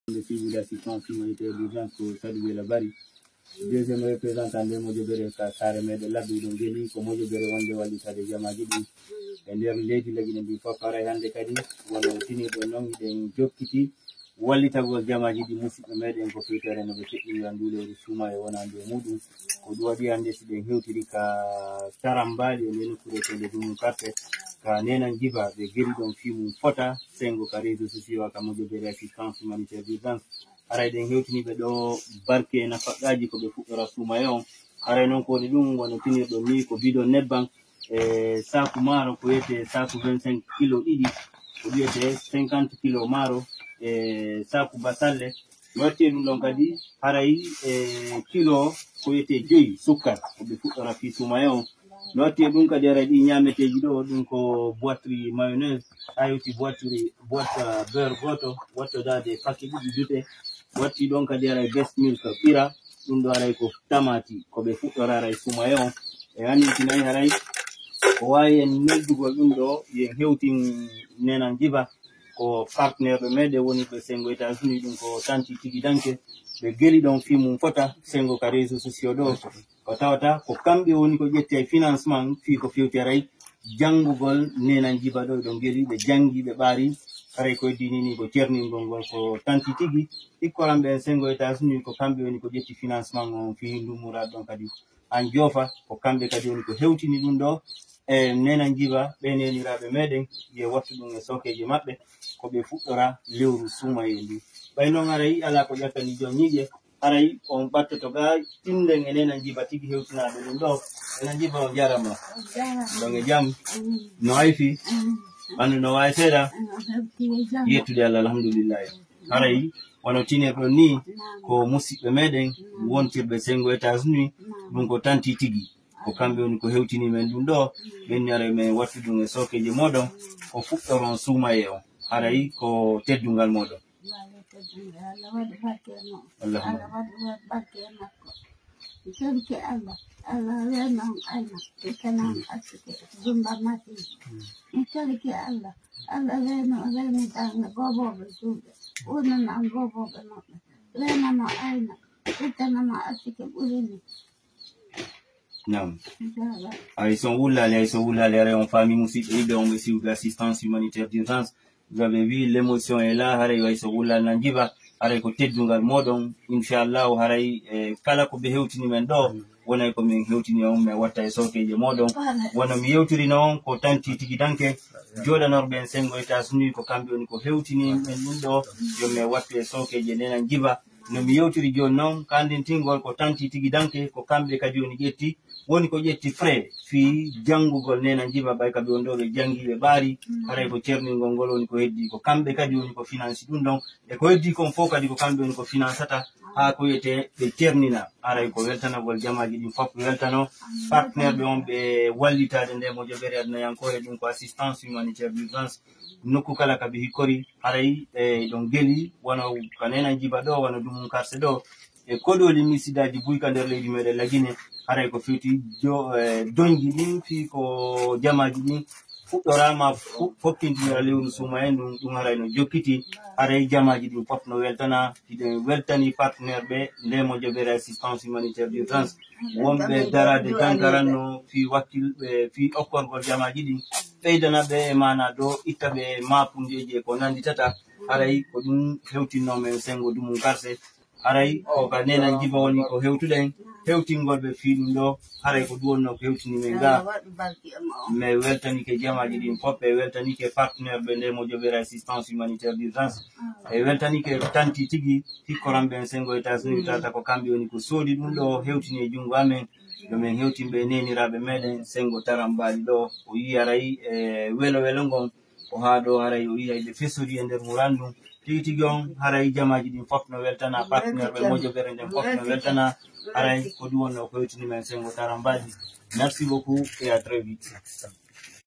de suivi d'assistance humanitaire d'urgence pour saluer la Bari. Deuxième représentant de Mojobere Kareme de Labi Dongeli, ko Mojobere wande walita de jamaji ɗum e nder leydi lagine mbi fof paray hande kadi wono tini ɗo noon miɗen jokkiti wallitagol jamaji ɗi musidɓe meɗen ko fewtere no ɓe feƴƴi anduleru suuma e wonande muɗum ko ɗum waɗi hande siɗen hewtiri ka tarambali e nden nokkure tele ɗum carte ka nenan jiba ɓe geri ɗon fimum fota sengo ka réseau sociaux ka Mojobere assistance humanitaire d'urgence aray ɗen hewtiniɓe ɗo barke e nafaɗɗaji ko ɓe fuɗɗora suuma e on aray noon kode ɗum wono tinirɗo ni ko bidon nebban e saku maaro ko wiyete saku 25 kilo ɗiɗi ko wiyete 50 kilo maaro e saku basalle watti ɗum ɗon kadi haray kilo ko wiyete 5 sukkar ko ɓe fuɗɗora fi suuma e on no watti ɗum kadi aray ɗi ñameteji ɗo ɗum ko boîterie mayonnaise ayuti boîte beurre goto wattodade paquet ɗiɗi jute watti ɗon kadi aray best milk ɓira ɗum ɗo aray ko tamati ko ɓe fuɗɗora aray suuma e on e hannintinayi haray ko wawi en neldugol ɗum ɗo yen hewtin nenan jiba ko partenaire ɓe meɗe woni ɓe sengo États-Unis ɗum ko tanti tigi danke ɓe geli ɗon fimum fota sengo ka réseau sociaux ɗo ko tawata ko kamɓe woni ko ƴetti e financement fi ko fewti aray janngugol nenan jiba ɗo ɗon geli ɓe jangi ɓe ɓaari haray ko dinini ko cerningol ngol ko tanti tigi ikkoram ɓe sengo États-Unis ko kamɓe woni ko ƴetti financement on fi ndumuraɗ ɗon kadi an joofa ko kamɓe kadi woni ko hewtini ɗum ɗo e nenan jiba ɓe neniraɓe meɗen ye wattu ɗum e sokeje maɓɓe ko ɓe fuɗɗora lewru suuma e ndi ɓay noon aray ala ko ƴattani jom ñiƴe aray on ɓattoto ga tinden e nenan jiba tigi hewtinaɓe ɗum ɗo nenan jiba o jarama ɗon e jaam no ayfi ɓandu no wawi seeɗa yettude Allah alhamdulillahi haray wono tinirɗon ni ko musidɓe meɗen wontirɓe sengo États-Unis ɗum ko tanti tigi ko kamɓe woni ko hewtini men ɗum ɗo ɓenni aray men wattu ɗum e sokeje moɗon ko fuɗɗoron suuma e on haray ko teddungal moɗon Allah renon ayna ikanan asike zumba mati ikalike Allah reno tanga gobobe sube unan gobobe no reno ayna ikanan asike burini Nam. Ils sont roulés, on famille musidɓe on ɓe suivre l'assistance humanitaire d'urgence. Vous avez vu l'émotion est là, haray way so wulla nan jiba haray ko teddungal moɗon inchallah haray kala ko ɓe hewtini men ɗo wonay ko min hewtini on min watta e sokeje moɗon wono mi yewtirino on ko tanti tigi danke joɗanorɓe en sengo États-Unis ko kamɓe woni ko hewtini men ɗum ɗo yo min wattu e sokeje nenan jiba no mi yewtiri joni noon kandintingol ko tanti tigi danke ko kamɓe kadi woni ƴetti woni ko ƴetti frais fi janngugol nenan jiba ɓay kaɓe on ɗo ɓe jangi ɓe ɓaari haray ko cerningol ngol woni ko heddi ko kamɓe kadi woni ko finance ɗum ɗon e ko heddi kon fof kadi ko kamɓe woni ko financata haa ko wiyete ɓe cernina aray ko weltanagol jamaji ɗin fof ɓe weltano partenaire ɓe on ɓe wallitade nde Mojobere adnayankore ɗum ko assistance humanitaire d'urgence nokku kala kaɓe hikkori haray ɗon geli wono ko nenan jiba ɗo wono ɗumum karse ɗo e koɗoli misidaji buyka nder leydi meɗen lagine haray ko fewti doñji ɗin fi ko jamaji ɗin fuɗɗorama fokkindinira lewru suuma en ɗum haray no jokkiti haray jamaji ɗin fof no weltana hiɗen weltani partenaire ɓe nde Mojobere assistance humanitaire d'urgence wonɓe darade jangaranno fi wakkilɓe fi okkorgol jamaji ɗin ɓeydana ɓe e mana ɗo itta ɓe mapundeji e ko nanditata haray ko ɗum hewtinnomen sengo dumum karse haray o ka nenan jiba woni ko hewtuɗen hewtingol ɓe fi ɗum ɗo haray ko ɗum wonno ko hewtini men ga mais weltanike jamaji ɗin fof ɓe weltanike partenaire ɓe nde Mojobere assistance humanitaire d'urgence e weltanike tanti tigi hikkoramɓe en sengo États-Unis tata ko kamɓe woni ko soodi ɗum ɗo hewtini e junngo amen yomin hewtinɓe neniraɓe meɗen sengo tarambali ɗo o yi aray e welo ngon ko haa ɗo haray o yiyay ɓe fesori e nder murandum tigi on haray jamaji ɗin fof no weltana partenaire ɓe Mojobere nden fof no weltana haray ko ɗum wonno ko hewtini men sengo tarambali. Merci beaucoup et à très vite.